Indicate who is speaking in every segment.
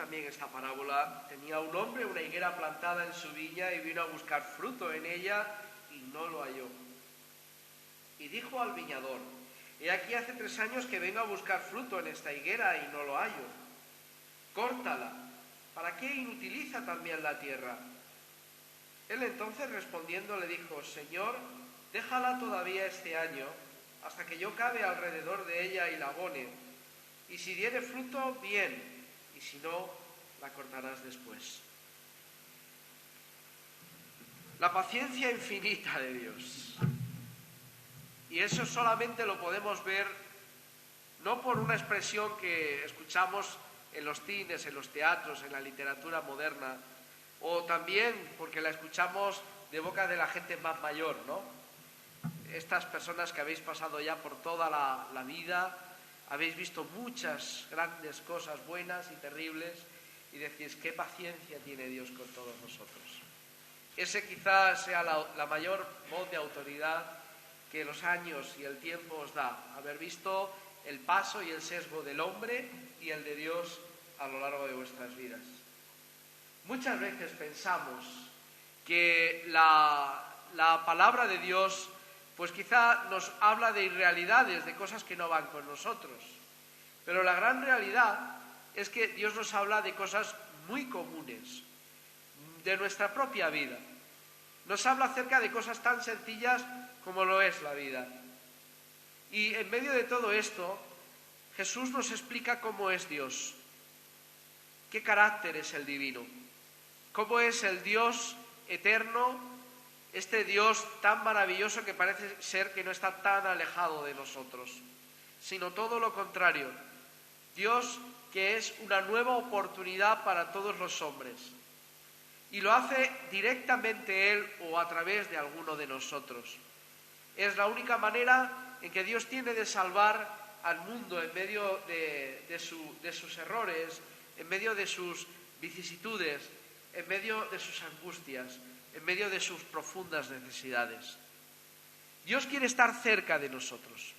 Speaker 1: también esta parábola. Tenía un hombre una higuera plantada en su viña y vino a buscar fruto en ella y no lo halló. Y dijo al viñador: he aquí hace 3 años que vengo a buscar fruto en esta higuera y no lo hallo. Córtala, ¿para qué inutiliza también la tierra? Él entonces respondiendo le dijo: Señor, déjala todavía este año, hasta que yo cabe alrededor de ella y la abone, y si diere fruto, bien, y si no, la cortarás después. La paciencia infinita de Dios. Y eso solamente lo podemos ver no por una expresión que escuchamos en los cines, en los teatros, en la literatura moderna, o también porque la escuchamos de boca de la gente más mayor, ¿no? Estas personas que habéis pasado ya por toda la vida, habéis visto muchas grandes cosas buenas y terribles y decís: qué paciencia tiene Dios con todos nosotros. Ese quizás sea la mayor voz de autoridad que los años y el tiempo os da, haber visto el paso y el sesgo del hombre y el de Dios a lo largo de vuestras vidas. Muchas veces pensamos que la palabra de Dios pues quizá nos habla de irrealidades, de cosas que no van con nosotros. Pero la gran realidad es que Dios nos habla de cosas muy comunes, de nuestra propia vida. Nos habla acerca de cosas tan sencillas como lo es la vida. Y en medio de todo esto, Jesús nos explica cómo es Dios, qué carácter es el divino, cómo es el Dios eterno, este Dios tan maravilloso que parece ser que no está tan alejado de nosotros, sino todo lo contrario. Dios que es una nueva oportunidad para todos los hombres. Y lo hace directamente Él o a través de alguno de nosotros. Es la única manera en que Dios tiene de salvar al mundo en medio de sus errores, en medio de sus vicisitudes, en medio de sus angustias, en medio de sus profundas necesidades. Dios quiere estar cerca de nosotros.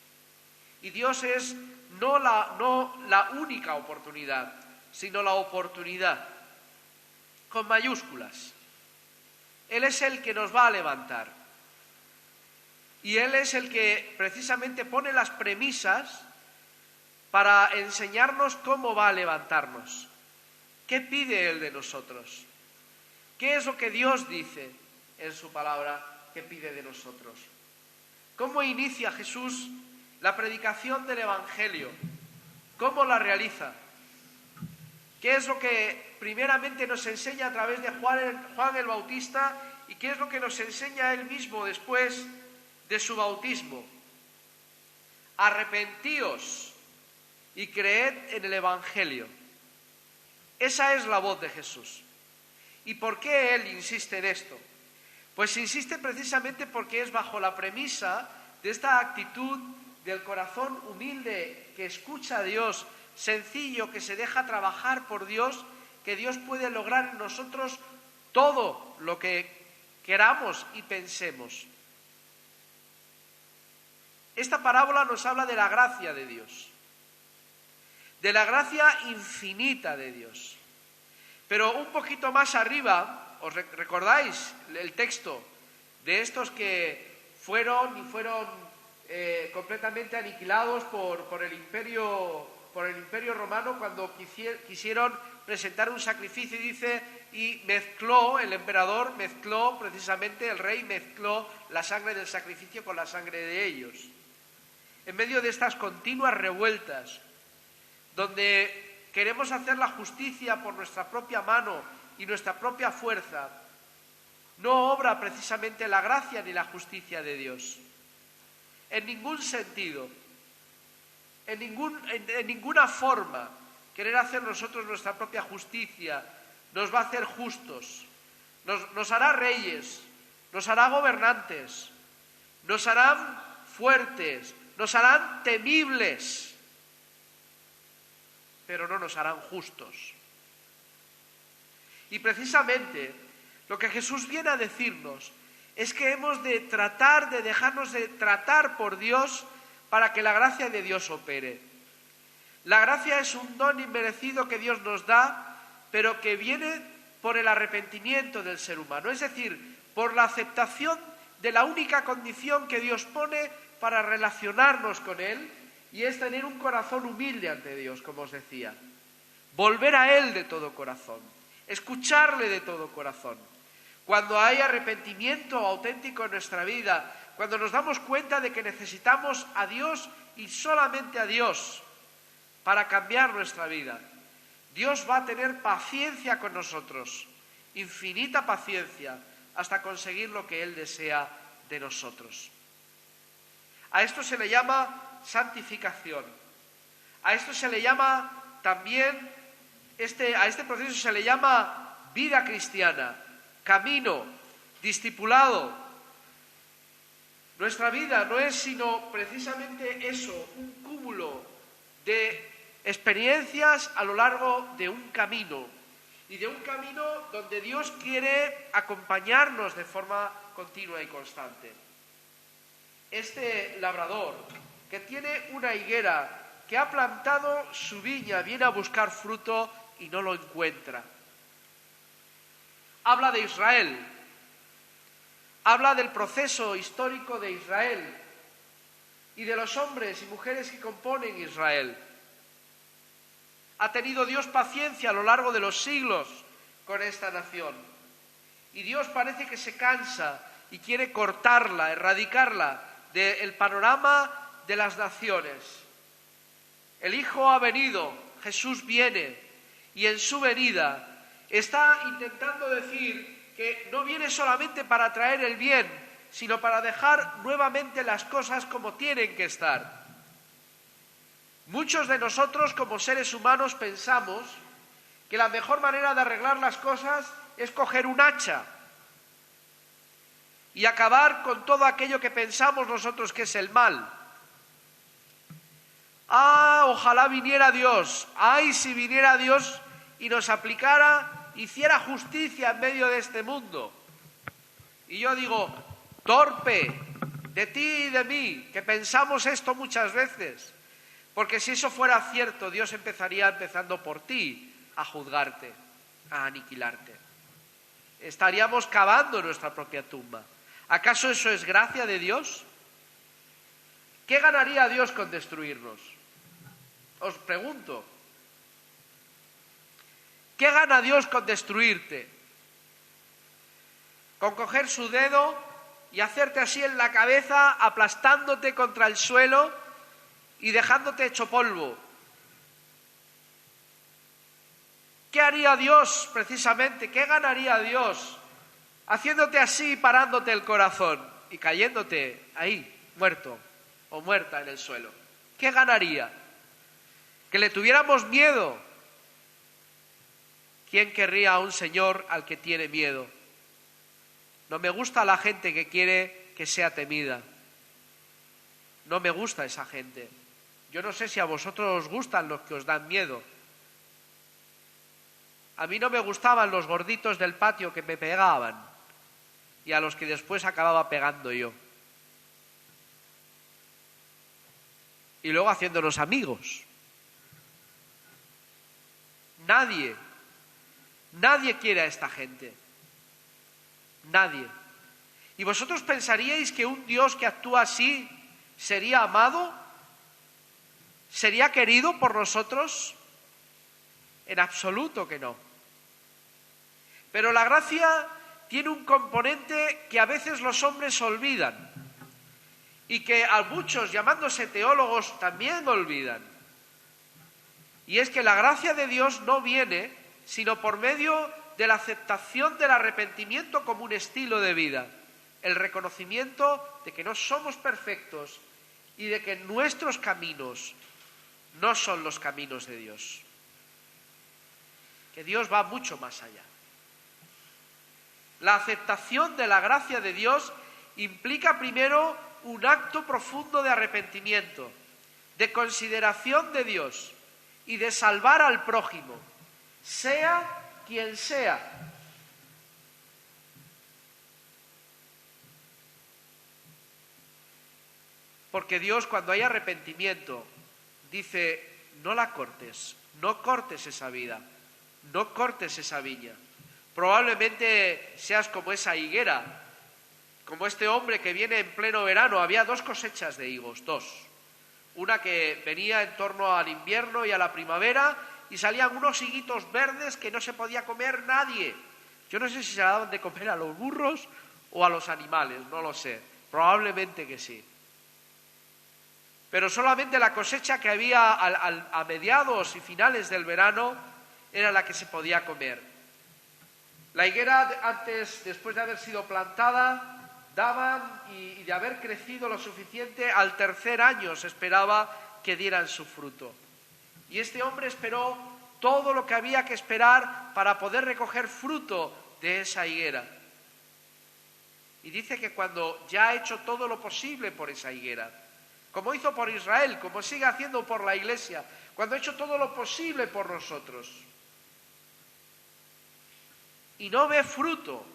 Speaker 1: Y Dios es no la única oportunidad, sino la oportunidad, con mayúsculas. Él es el que nos va a levantar. Y Él es el que precisamente pone las premisas para enseñarnos cómo va a levantarnos. ¿Qué pide Él de nosotros? ¿Qué es lo que Dios dice en su palabra que pide de nosotros? ¿Cómo inicia Jesús la predicación del Evangelio? ¿Cómo la realiza? ¿Qué es lo que primeramente nos enseña a través de Juan el Bautista y qué es lo que nos enseña Él mismo después de su bautismo? Arrepentíos y creed en el Evangelio. Esa es la voz de Jesús. ¿Y por qué Él insiste en esto? Pues insiste precisamente porque es bajo la premisa de esta actitud del corazón humilde que escucha a Dios, sencillo, que se deja trabajar por Dios, que Dios puede lograr en nosotros todo lo que queramos y pensemos. Esta parábola nos habla de la gracia de Dios, de la gracia infinita de Dios. Pero un poquito más arriba, ¿os recordáis el texto de estos que fueron completamente aniquilados por el imperio romano cuando quisieron presentar un sacrificio? Y dice, y el emperador mezcló, precisamente el rey mezcló la sangre del sacrificio con la sangre de ellos. En medio de estas continuas revueltas, donde queremos hacer la justicia por nuestra propia mano y nuestra propia fuerza, no obra precisamente la gracia ni la justicia de Dios. En ningún sentido, en ninguna forma, querer hacer nosotros nuestra propia justicia nos va a hacer justos, nos hará reyes, nos hará gobernantes, nos harán fuertes, nos harán temibles, pero no nos harán justos. Y precisamente lo que Jesús viene a decirnos es que hemos de tratar de dejarnos de tratar por Dios para que la gracia de Dios opere. La gracia es un don inmerecido que Dios nos da pero que viene por el arrepentimiento del ser humano, es decir, por la aceptación de la única condición que Dios pone para relacionarnos con Él, y es tener un corazón humilde ante Dios, como os decía. Volver a Él de todo corazón, escucharle de todo corazón. Cuando hay arrepentimiento auténtico en nuestra vida, cuando nos damos cuenta de que necesitamos a Dios y solamente a Dios para cambiar nuestra vida, Dios va a tener paciencia con nosotros, infinita paciencia, hasta conseguir lo que Él desea de nosotros. A esto se le llama santificación. A esto se le llama también, a este proceso se le llama vida cristiana, camino, discipulado. Nuestra vida no es sino precisamente eso, un cúmulo de experiencias a lo largo de un camino, y de un camino donde Dios quiere acompañarnos de forma continua y constante. Este labrador que tiene una higuera, que ha plantado su viña, viene a buscar fruto y no lo encuentra. Habla de Israel, habla del proceso histórico de Israel y de los hombres y mujeres que componen Israel. Ha tenido Dios paciencia a lo largo de los siglos con esta nación. Y Dios parece que se cansa y quiere cortarla, erradicarla del panorama de las naciones. El Hijo ha venido, Jesús viene, y en su venida está intentando decir que no viene solamente para traer el bien, sino para dejar nuevamente las cosas como tienen que estar. Muchos de nosotros como seres humanos pensamos que la mejor manera de arreglar las cosas es coger un hacha y acabar con todo aquello que pensamos nosotros que es el mal. Ojalá viniera Dios, si viniera Dios y nos aplicara, hiciera justicia en medio de este mundo. Y yo digo, torpe de ti y de mí, que pensamos esto muchas veces. Porque si eso fuera cierto, Dios empezando por ti, a juzgarte, a aniquilarte. Estaríamos cavando nuestra propia tumba. ¿Acaso eso es gracia de Dios? ¿Qué ganaría Dios con destruirnos? Os pregunto. ¿Qué gana Dios con destruirte? ¿Con coger su dedo y hacerte así en la cabeza, aplastándote contra el suelo y dejándote hecho polvo? ¿Qué haría Dios precisamente? ¿Qué ganaría Dios haciéndote así, parándote el corazón y cayéndote ahí, muerto o muerta en el suelo? ¿Qué ganaría? ¿Que le tuviéramos miedo? ¿Quién querría a un Señor al que tiene miedo? No me gusta la gente que quiere que sea temida. No me gusta esa gente. Yo no sé si a vosotros os gustan los que os dan miedo. A mí no me gustaban los gorditos del patio que me pegaban y a los que después acababa pegando yo. Y luego haciéndonos amigos. Nadie quiere a esta gente. Nadie. ¿Y vosotros pensaríais que un Dios que actúa así sería amado? ¿Sería querido por nosotros? En absoluto que no. Pero la gracia tiene un componente que a veces los hombres olvidan y que a muchos, llamándose teólogos, también olvidan. Y es que la gracia de Dios no viene sino por medio de la aceptación del arrepentimiento como un estilo de vida, el reconocimiento de que no somos perfectos y de que nuestros caminos no son los caminos de Dios. Que Dios va mucho más allá. La aceptación de la gracia de Dios implica primero un acto profundo de arrepentimiento, de consideración de Dios y de salvar al prójimo, sea quien sea. Porque Dios, cuando hay arrepentimiento, dice, no la cortes, no cortes esa vida, no cortes esa viña. Probablemente seas como esa higuera, como este hombre que viene en pleno verano. Había 2 cosechas de higos, 2. Una que venía en torno al invierno y a la primavera, y salían unos higuitos verdes que no se podía comer nadie. Yo no sé si se la daban de comer a los burros o a los animales, no lo sé. Probablemente que sí. Pero solamente la cosecha que había a mediados y finales del verano era la que se podía comer. La higuera antes, después de haber sido plantada, daban y de haber crecido lo suficiente, al 3er año se esperaba que dieran su fruto. Y este hombre esperó todo lo que había que esperar para poder recoger fruto de esa higuera. Y dice que cuando ya ha hecho todo lo posible por esa higuera, como hizo por Israel, como sigue haciendo por la Iglesia, cuando ha hecho todo lo posible por nosotros, y no ve fruto,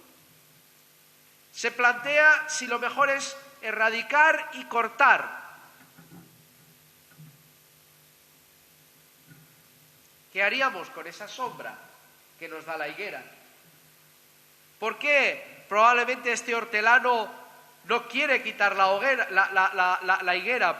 Speaker 1: se plantea si lo mejor es erradicar y cortar. ¿Qué haríamos con esa sombra que nos da la higuera? ¿Por qué probablemente este hortelano no quiere quitar la higuera?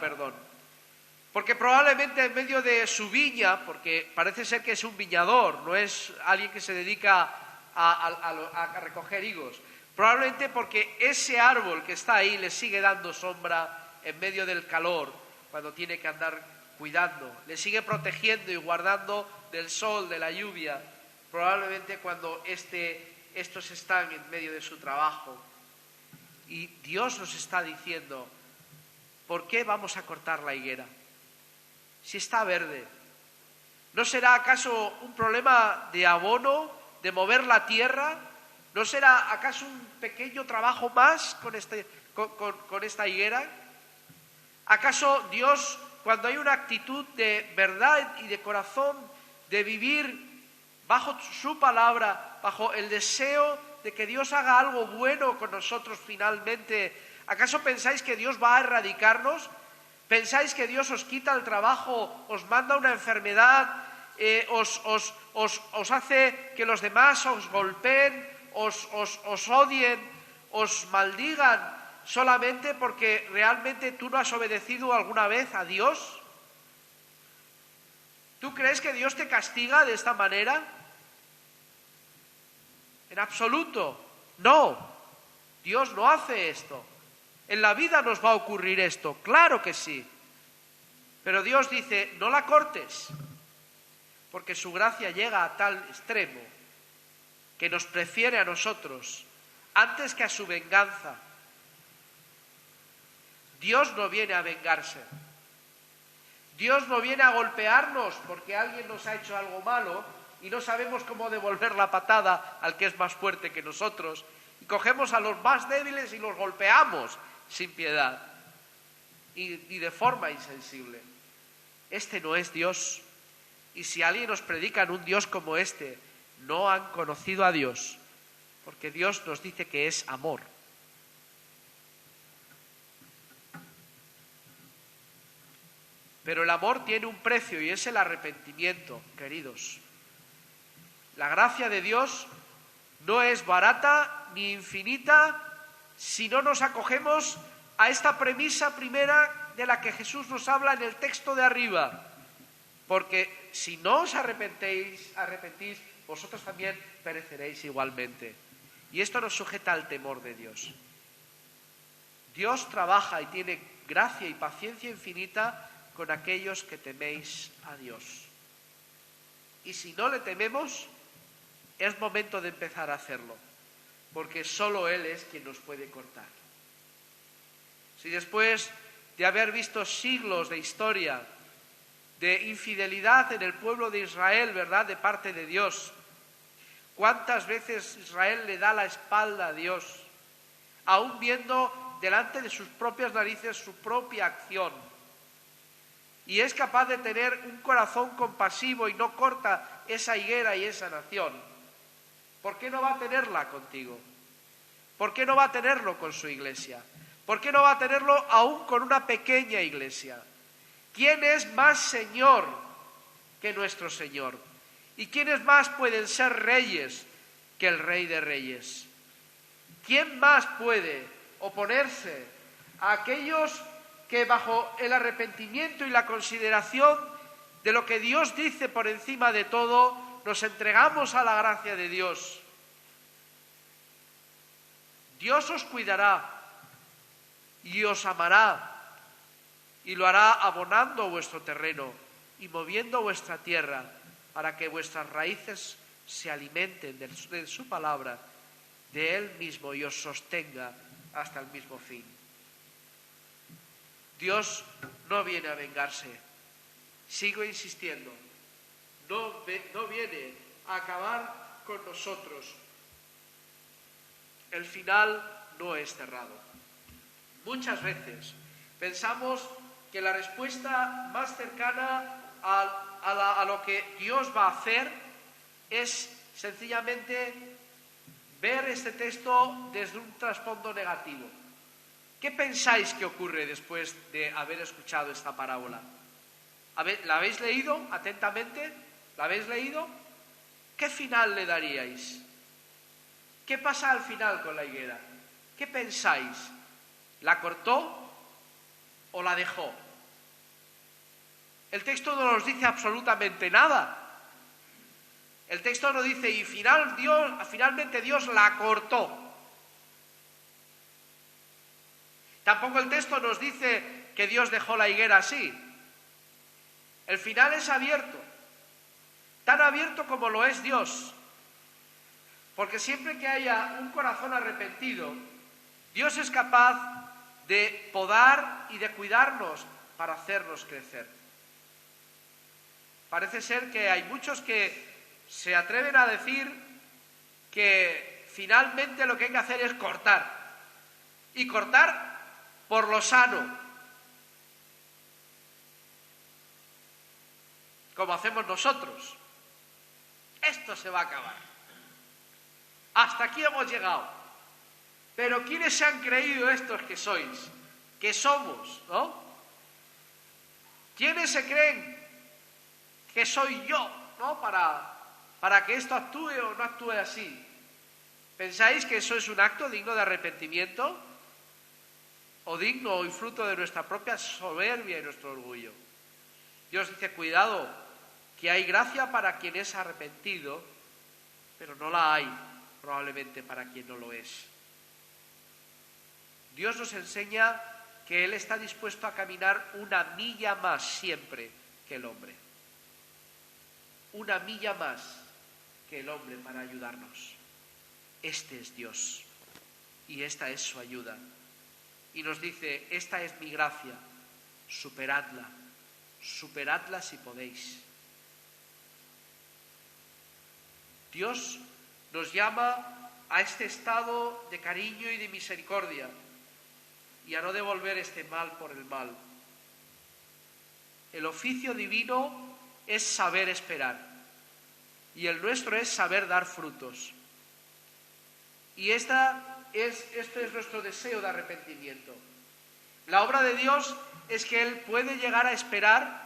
Speaker 1: Porque probablemente en medio de su viña, porque parece ser que es un viñador, no es alguien que se dedica a recoger higos, probablemente porque ese árbol que está ahí le sigue dando sombra en medio del calor, cuando tiene que andar cuidando, le sigue protegiendo y guardando del sol, de la lluvia, probablemente cuando estos están en medio de su trabajo. Y Dios nos está diciendo, ¿por qué vamos a cortar la higuera? Si está verde. ¿No será acaso un problema de abono, de mover la tierra? ¿No será acaso un pequeño trabajo más con esta higuera? ¿Acaso Dios, cuando hay una actitud de verdad y de corazón, de vivir bajo su palabra, bajo el deseo de que Dios haga algo bueno con nosotros finalmente, acaso pensáis que Dios va a erradicarnos? ¿Pensáis que Dios os quita el trabajo, os manda una enfermedad, os hace que los demás os golpeen, os odien, os maldigan solamente porque realmente tú no has obedecido alguna vez a Dios? ¿Tú crees que Dios te castiga de esta manera? En absoluto, no. Dios no hace esto. En la vida nos va a ocurrir esto, claro que sí. Pero Dios dice, no la cortes, porque su gracia llega a tal extremo que nos prefiere a nosotros antes que a su venganza. Dios no viene a vengarse. Dios no viene a golpearnos porque alguien nos ha hecho algo malo y no sabemos cómo devolver la patada al que es más fuerte que nosotros, y cogemos a los más débiles y los golpeamos sin piedad y de forma insensible. Este no es Dios. Y si alguien nos predica un Dios como este, no han conocido a Dios, porque Dios nos dice que es amor. Pero el amor tiene un precio y es el arrepentimiento, queridos. La gracia de Dios no es barata ni infinita si no nos acogemos a esta premisa primera de la que Jesús nos habla en el texto de arriba. Porque si no os arrepentís, vosotros también pereceréis igualmente. Y esto nos sujeta al temor de Dios. Dios trabaja y tiene gracia y paciencia infinita con aquellos que teméis a Dios. Y si no le tememos, es momento de empezar a hacerlo, porque solo Él es quien nos puede cortar. Si después de haber visto siglos de historia de infidelidad en el pueblo de Israel, ¿verdad?, de parte de Dios, ¿cuántas veces Israel le da la espalda a Dios, aún viendo delante de sus propias narices su propia acción? Y es capaz de tener un corazón compasivo y no corta esa higuera y esa nación. ¿Por qué no va a tenerla contigo? ¿Por qué no va a tenerlo con su iglesia? ¿Por qué no va a tenerlo aún con una pequeña iglesia? ¿Quién es más Señor que nuestro Señor? ¿Y quiénes más pueden ser reyes que el Rey de Reyes? ¿Quién más puede oponerse a aquellos que bajo el arrepentimiento y la consideración de lo que Dios dice por encima de todo, nos entregamos a la gracia de Dios? Dios os cuidará y os amará y lo hará abonando vuestro terreno y moviendo vuestra tierra para que vuestras raíces se alimenten de su palabra, de Él mismo, y os sostenga hasta el mismo fin. Dios no viene a vengarse, sigo insistiendo, no viene a acabar con nosotros. El final no es cerrado. Muchas veces pensamos que la respuesta más cercana a lo que Dios va a hacer es sencillamente ver este texto desde un trasfondo negativo. ¿Qué pensáis que ocurre después de haber escuchado esta parábola? ¿La habéis leído atentamente? ¿La habéis leído? ¿Qué final le daríais? ¿Qué pasa al final con la higuera? ¿Qué pensáis? ¿La cortó o la dejó? El texto no nos dice absolutamente nada. El texto nos dice, y finalmente Dios la cortó. Tampoco el texto nos dice que Dios dejó la higuera así. El final es abierto, tan abierto como lo es Dios. Porque siempre que haya un corazón arrepentido, Dios es capaz de podar y de cuidarnos para hacernos crecer. Parece ser que hay muchos que se atreven a decir que finalmente lo que hay que hacer es cortar. Y cortar por lo sano. Como hacemos nosotros. Esto se va a acabar. Hasta aquí hemos llegado. Pero ¿quiénes se han creído estos que sois? Que somos, ¿no? ¿Quiénes se creen que soy yo, ¿no? Para que esto actúe o no actúe así. ¿Pensáis que eso es un acto digno de arrepentimiento? ¿O digno y fruto de nuestra propia soberbia y nuestro orgullo? Dios dice, cuidado, que hay gracia para quien es arrepentido, pero no la hay probablemente para quien no lo es. Dios nos enseña que Él está dispuesto a caminar una milla más siempre que el hombre. Una milla más que el hombre para ayudarnos. Este es Dios y esta es su ayuda. Y nos dice, esta es mi gracia, superadla si podéis. Dios nos llama a este estado de cariño y de misericordia y a no devolver este mal por el mal. El oficio divino es saber esperar y el nuestro es saber dar frutos. Y este es nuestro deseo de arrepentimiento. La obra de Dios es que Él puede llegar a esperar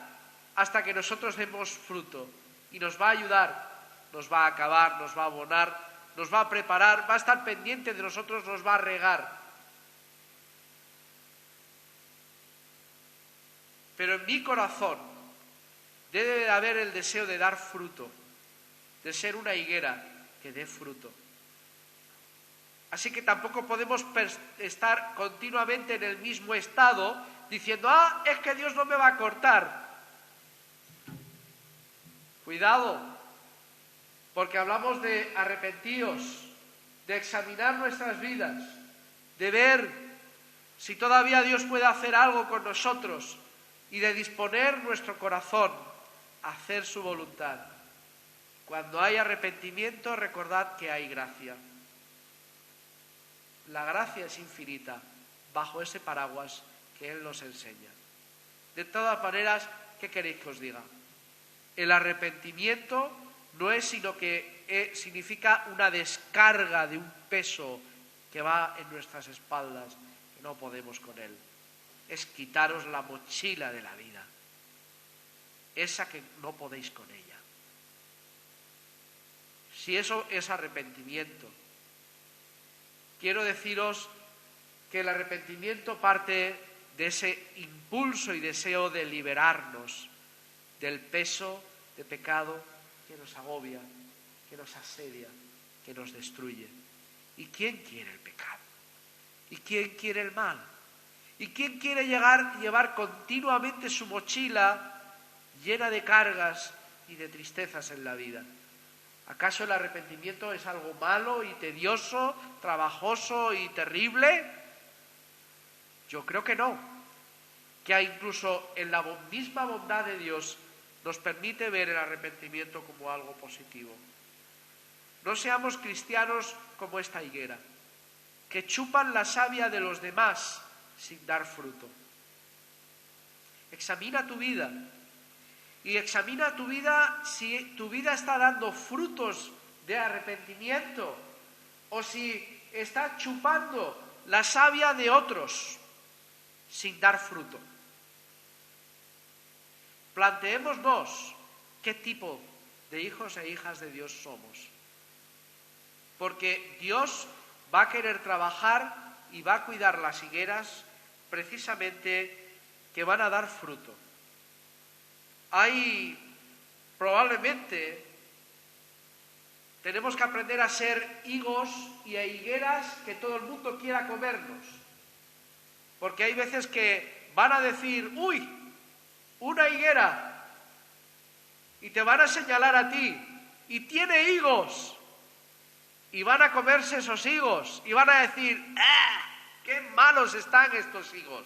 Speaker 1: hasta que nosotros demos fruto y nos va a ayudar, nos va a acabar, nos va a abonar, nos va a preparar, va a estar pendiente de nosotros, nos va a regar. Pero en mi corazón debe de haber el deseo de dar fruto, de ser una higuera que dé fruto. Así que tampoco podemos estar continuamente en el mismo estado diciendo, es que Dios no me va a cortar. Cuidado, porque hablamos de arrepentíos, de examinar nuestras vidas, de ver si todavía Dios puede hacer algo con nosotros y de disponer nuestro corazón a hacer su voluntad. Cuando hay arrepentimiento, recordad que hay gracia. La gracia es infinita bajo ese paraguas que Él nos enseña. De todas maneras, ¿qué queréis que os diga? El arrepentimiento no es sino que significa una descarga de un peso que va en nuestras espaldas, que no podemos con él. Es quitaros la mochila de la vida, esa que no podéis con ella. si eso es arrepentimiento. Quiero deciros que el arrepentimiento parte de ese impulso y deseo de liberarnos del peso de pecado que nos agobia, que nos asedia, que nos destruye. ¿Y quién quiere el pecado? ¿Y quién quiere el mal? ¿Y quién quiere llevar continuamente su mochila llena de cargas y de tristezas en la vida? ¿Acaso el arrepentimiento es algo malo y tedioso, trabajoso y terrible? Yo creo que no. Que incluso en la misma bondad de Dios nos permite ver el arrepentimiento como algo positivo. No seamos cristianos como esta higuera, que chupan la savia de los demás sin dar fruto. Examina tu vida y examina tu vida si tu vida está dando frutos de arrepentimiento o si está chupando la savia de otros sin dar fruto. Planteémonos qué tipo de hijos e hijas de Dios somos. Porque Dios va a querer trabajar y va a cuidar las higueras precisamente que van a dar fruto. Probablemente tenemos que aprender a ser higos y a higueras que todo el mundo quiera comernos. Porque hay veces que van a decir, ¡uy! Una higuera, y te van a señalar a ti, y tiene higos, y van a comerse esos higos, y van a decir, ¡ah! ¡Qué malos están estos higos!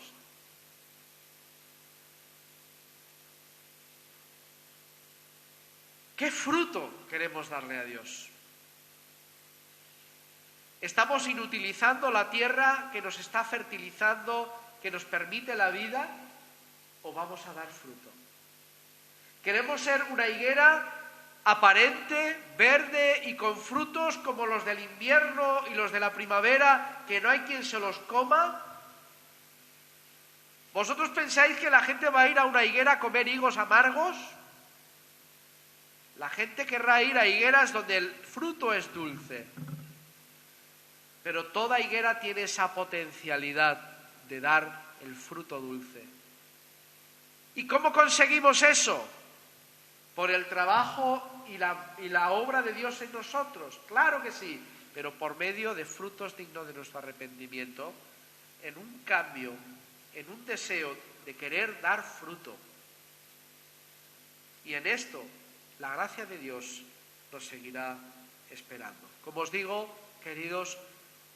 Speaker 1: ¿Qué fruto queremos darle a Dios? ¿Estamos inutilizando la tierra que nos está fertilizando, que nos permite la vida? ¿O vamos a dar fruto? ¿Queremos ser una higuera aparente, verde y con frutos como los del invierno y los de la primavera, que no hay quien se los coma? ¿Vosotros pensáis que la gente va a ir a una higuera a comer higos amargos? La gente querrá ir a higueras donde el fruto es dulce. Pero toda higuera tiene esa potencialidad de dar el fruto dulce. ¿Y cómo conseguimos eso? Por el trabajo y la obra de Dios en nosotros. Claro que sí, pero por medio de frutos dignos de nuestro arrepentimiento, en un cambio, en un deseo de querer dar fruto. Y en esto, la gracia de Dios nos seguirá esperando. Como os digo, queridos,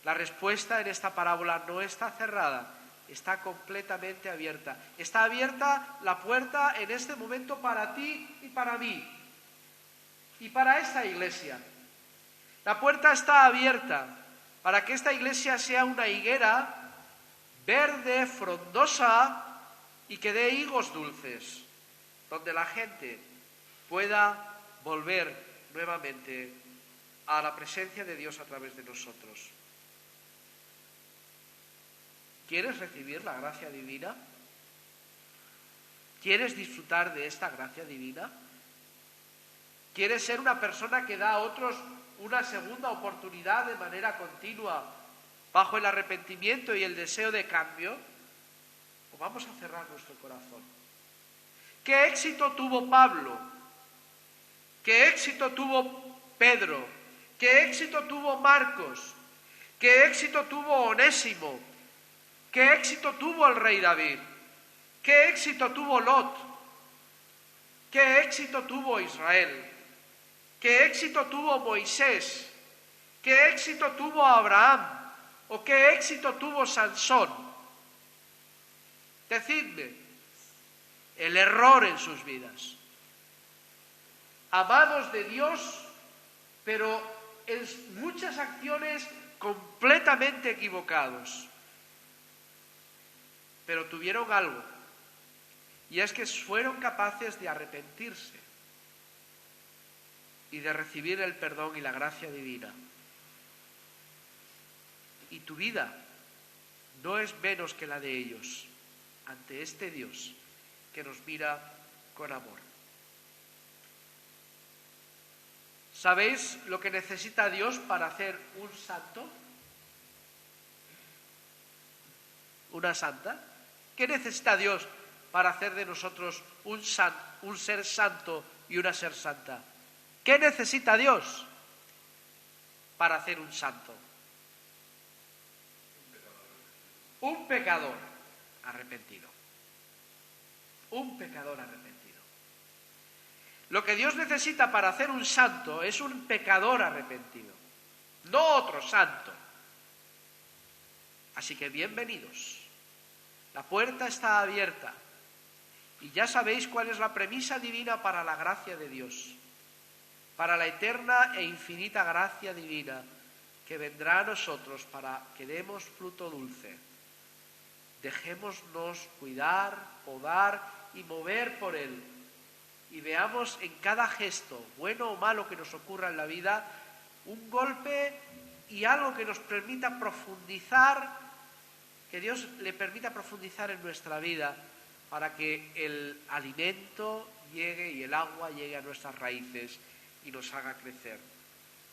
Speaker 1: la respuesta en esta parábola no está cerrada, está completamente abierta. Está abierta la puerta en este momento para ti y para mí, y para esta iglesia. La puerta está abierta para que esta iglesia sea una higuera verde, frondosa y que dé higos dulces, donde la gente pueda volver nuevamente a la presencia de Dios a través de nosotros. ¿Quieres recibir la gracia divina? ¿Quieres disfrutar de esta gracia divina? ¿Quieres ser una persona que da a otros una segunda oportunidad de manera continua bajo el arrepentimiento y el deseo de cambio? ¿O vamos a cerrar nuestro corazón? ¿Qué éxito tuvo Pablo? ¿Qué éxito tuvo Pedro? ¿Qué éxito tuvo Marcos? ¿Qué éxito tuvo Onésimo? ¿Qué éxito tuvo el rey David? ¿Qué éxito tuvo Lot? ¿Qué éxito tuvo Israel? ¿Qué éxito tuvo Moisés? ¿Qué éxito tuvo Abraham? ¿O qué éxito tuvo Sansón? Decidme el error en sus vidas. Amados de Dios, pero en muchas acciones completamente equivocados. Pero tuvieron algo, y es que fueron capaces de arrepentirse y de recibir el perdón y la gracia divina. Y tu vida no es menos que la de ellos ante este Dios que nos mira con amor. ¿Sabéis lo que necesita Dios para hacer un santo? ¿Una santa? ¿Qué necesita Dios para hacer de nosotros un ser santo y una ser santa? ¿Qué necesita Dios para hacer un santo? Un pecador arrepentido. Un pecador arrepentido. Lo que Dios necesita para hacer un santo es un pecador arrepentido, no otro santo. Así que bienvenidos. La puerta está abierta y ya sabéis cuál es la premisa divina para la gracia de Dios, para la eterna e infinita gracia divina que vendrá a nosotros para que demos fruto dulce. Dejémonos cuidar, podar y mover por Él. Y veamos en cada gesto, bueno o malo que nos ocurra en la vida, un golpe y algo que nos permita profundizar, que Dios le permita profundizar en nuestra vida para que el alimento llegue y el agua llegue a nuestras raíces y nos haga crecer.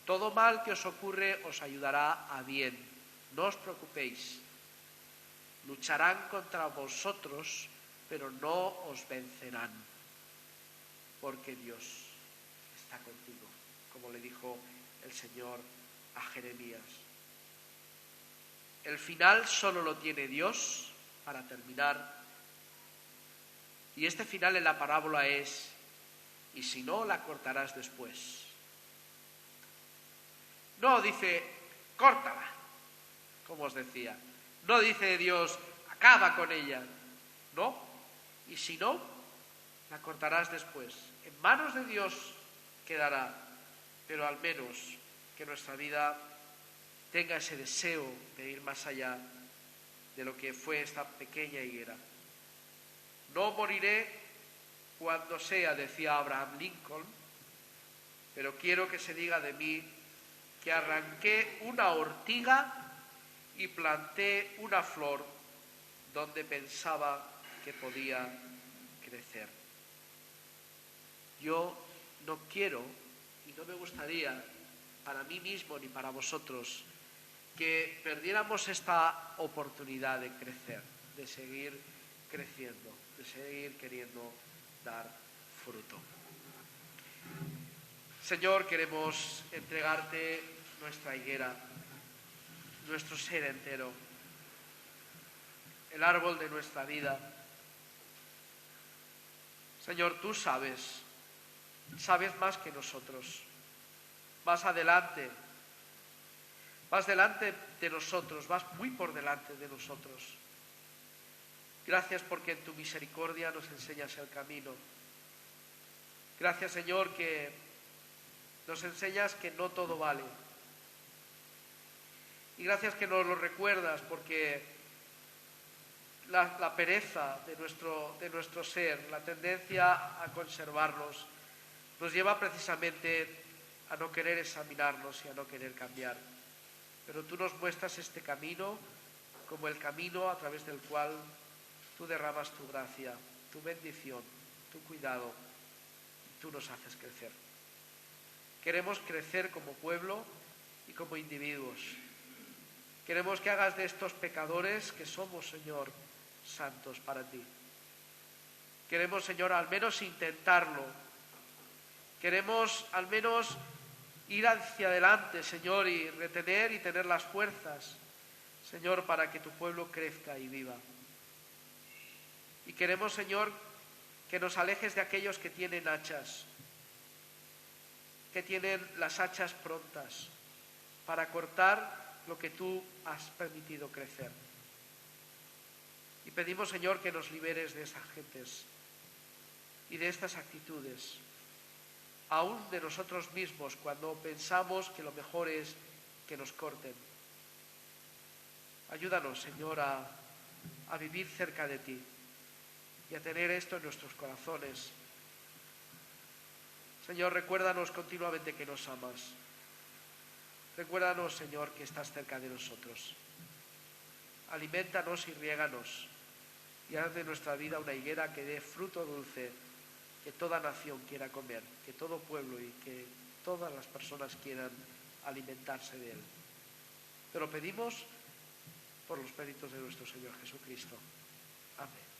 Speaker 1: Todo mal que os ocurre os ayudará a bien. No os preocupéis. Lucharán contra vosotros, pero no os vencerán. Porque Dios está contigo, como le dijo el Señor a Jeremías. El final solo lo tiene Dios para terminar. Y este final en la parábola es: y si no, la cortarás después. No dice, córtala, como os decía. No dice Dios, acaba con ella. No, y si no, la cortarás después. En manos de Dios quedará, pero al menos que nuestra vida tenga ese deseo de ir más allá de lo que fue esta pequeña higuera. No moriré cuando sea, decía Abraham Lincoln, pero quiero que se diga de mí que arranqué una ortiga y planté una flor donde pensaba que podía crecer. Yo no quiero y no me gustaría para mí mismo ni para vosotros que perdiéramos esta oportunidad de crecer, de seguir creciendo, de seguir queriendo dar fruto. Señor, queremos entregarte nuestra higuera, nuestro ser entero, el árbol de nuestra vida. Señor, tú sabes más que nosotros. Vas delante de nosotros, vas muy por delante de nosotros. Gracias porque en tu misericordia nos enseñas el camino. Gracias, Señor, que nos enseñas que no todo vale. Y gracias que nos lo recuerdas porque la pereza de nuestro ser, la tendencia a conservarnos, nos lleva precisamente a no querer examinarnos y a no querer cambiar. Pero tú nos muestras este camino como el camino a través del cual tú derramas tu gracia, tu bendición, tu cuidado, y tú nos haces crecer. Queremos crecer como pueblo y como individuos. Queremos que hagas de estos pecadores que somos, Señor, santos para ti. Queremos, Señor, al menos intentarlo. Queremos al menos ir hacia adelante, Señor, y retener y tener las fuerzas, Señor, para que tu pueblo crezca y viva. Y queremos, Señor, que nos alejes de aquellos que tienen hachas, que tienen las hachas prontas para cortar lo que tú has permitido crecer. Y pedimos, Señor, que nos liberes de esas gentes y de estas actitudes, aún de nosotros mismos, cuando pensamos que lo mejor es que nos corten. Ayúdanos, Señor, a vivir cerca de ti y a tener esto en nuestros corazones. Señor, recuérdanos continuamente que nos amas. Recuérdanos, Señor, que estás cerca de nosotros. Aliméntanos y riéganos y haz de nuestra vida una higuera que dé fruto dulce, que toda nación quiera comer, que todo pueblo y que todas las personas quieran alimentarse de él. Te lo pedimos por los méritos de nuestro Señor Jesucristo. Amén.